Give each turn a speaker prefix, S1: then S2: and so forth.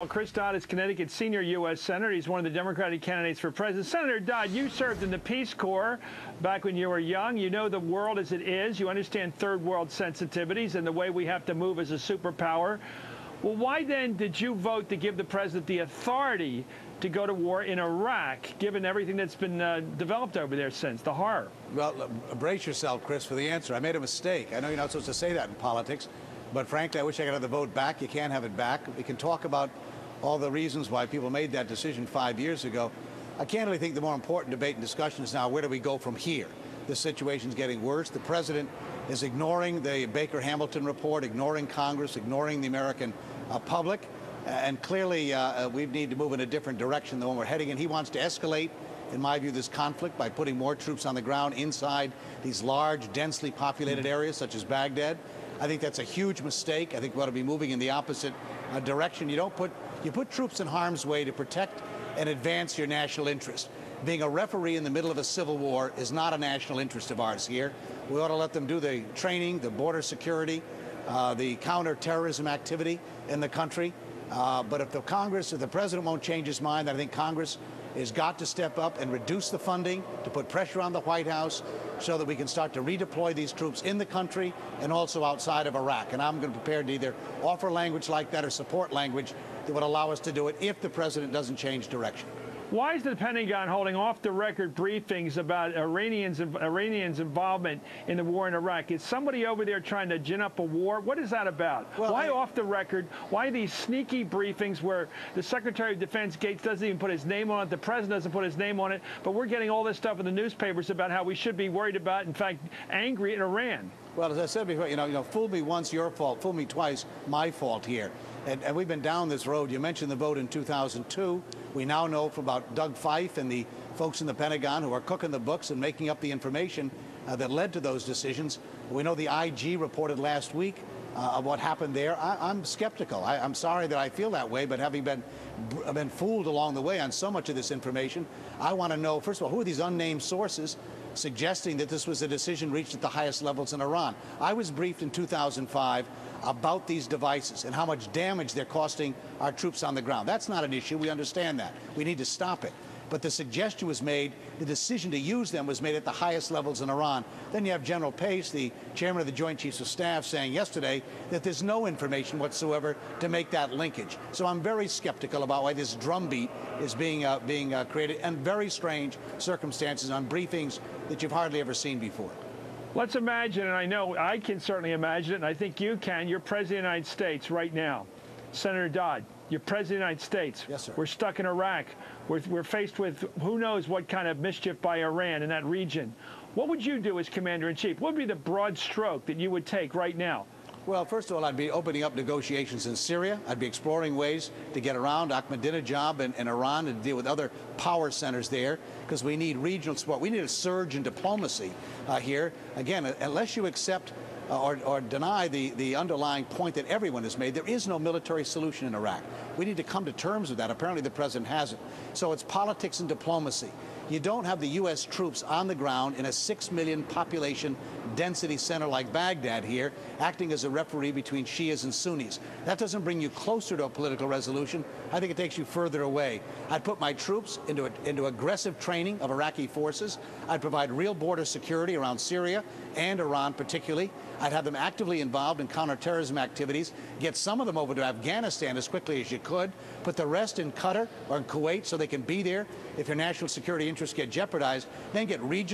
S1: Well, Chris Dodd is Connecticut's senior U.S. Senator. He's one of the Democratic candidates for president. Senator Dodd, you served in the Peace Corps back when you were young. You know the world as it is. You understand third world sensitivities and the way we have to move as a superpower. Well, why then did you vote to give the president the authority to go to war in Iraq, given everything that's been developed over there since, the horror?
S2: Well, brace yourself, Chris, for the answer. I made a mistake. I know you're not supposed to say that in politics, but frankly, I wish I could have the vote back. You can't have it back. We can talk about all the reasons why people made that decision 5 years ago. I candidly think the more important debate and discussion is now, where do we go from here? This situation's getting worse. The president is ignoring the Baker-Hamilton report, ignoring Congress, ignoring the American public, and clearly we need to move in a different direction than one we're heading in. He wants to escalate, in my view, this conflict by putting more troops on the ground inside these large, densely populated areas such as Baghdad. I think that's a huge mistake. I think we ought to be moving in the opposite direction. You put troops in harm's way to protect and advance your national interest. Being a referee in the middle of a civil war is not a national interest of ours here. We ought to let them do the training, the border security, the counterterrorism activity in the country. But if the president won't change his mind, then I think Congress has got to step up and reduce the funding to put pressure on the White House so that we can start to redeploy these troops in the country and also outside of Iraq. And I'm going to be prepared to either offer language like that or support language that would allow us to do it if the president doesn't change direction.
S1: Why is the Pentagon holding off-the-record briefings about Iranians' involvement in the war in Iraq? Is somebody over there trying to gin up a war? What is that about? Well, why off the record? Why these sneaky briefings where the Secretary of Defense, Gates, doesn't even put his name on it, the President doesn't put his name on it, but we're getting all this stuff in the newspapers about how we should be worried about, in fact, angry at Iran?
S2: Well, as I said before, you know, fool me once, your fault. Fool me twice, my fault here. And we've been down this road. You mentioned the vote in 2002. We now know from about Doug Fife and the folks in the Pentagon who are cooking the books and making up the information that led to those decisions. We know the IG reported last week of what happened there. I'm skeptical. I'm sorry that I feel that way, but having been fooled along the way on so much of this information, I want to know, first of all, who are these unnamed sources suggesting that this was a decision reached at the highest levels in Iran? I was briefed in 2005 about these devices and how much damage they're costing our troops on the ground. That's not an issue. We understand that. We need to stop it. But the suggestion was made, the decision to use them was made at the highest levels in Iran. Then you have General Pace, the chairman of the Joint Chiefs of Staff, saying yesterday that there's no information whatsoever to make that linkage. So I'm very skeptical about why this drumbeat is being created, and very strange circumstances on briefings that you've hardly ever seen before.
S1: Let's imagine, and I know I can certainly imagine it, and I think you can, you're President of the United States right now. Senator Dodd, you're President of the United States.
S2: Yes, sir.
S1: We're stuck in Iraq. We're faced with who knows what kind of mischief by Iran in that region. What would you do as Commander-in-Chief? What would be the broad stroke that you would take right now?
S2: Well, first of all, I'd be opening up negotiations in Syria. I'd be exploring ways to get around Ahmadinejad in Iran and deal with other power centers there, because we need regional support. We need a surge in diplomacy here. Again, unless you accept or deny the underlying point that everyone has made, there is no military solution in Iraq. We need to come to terms with that. Apparently the president hasn't. So it's politics and diplomacy. You don't have the U.S. troops on the ground in a 6 million population density center like Baghdad here, acting as a referee between Shias and Sunnis. That doesn't bring you closer to a political resolution. I think it takes you further away. I'd put my troops into aggressive training of Iraqi forces. I'd provide real border security around Syria and Iran particularly. I'd have them actively involved in counterterrorism activities, get some of them over to Afghanistan as quickly as you could, put the rest in Qatar or in Kuwait so they can be there if your national security interests get jeopardized, then get regional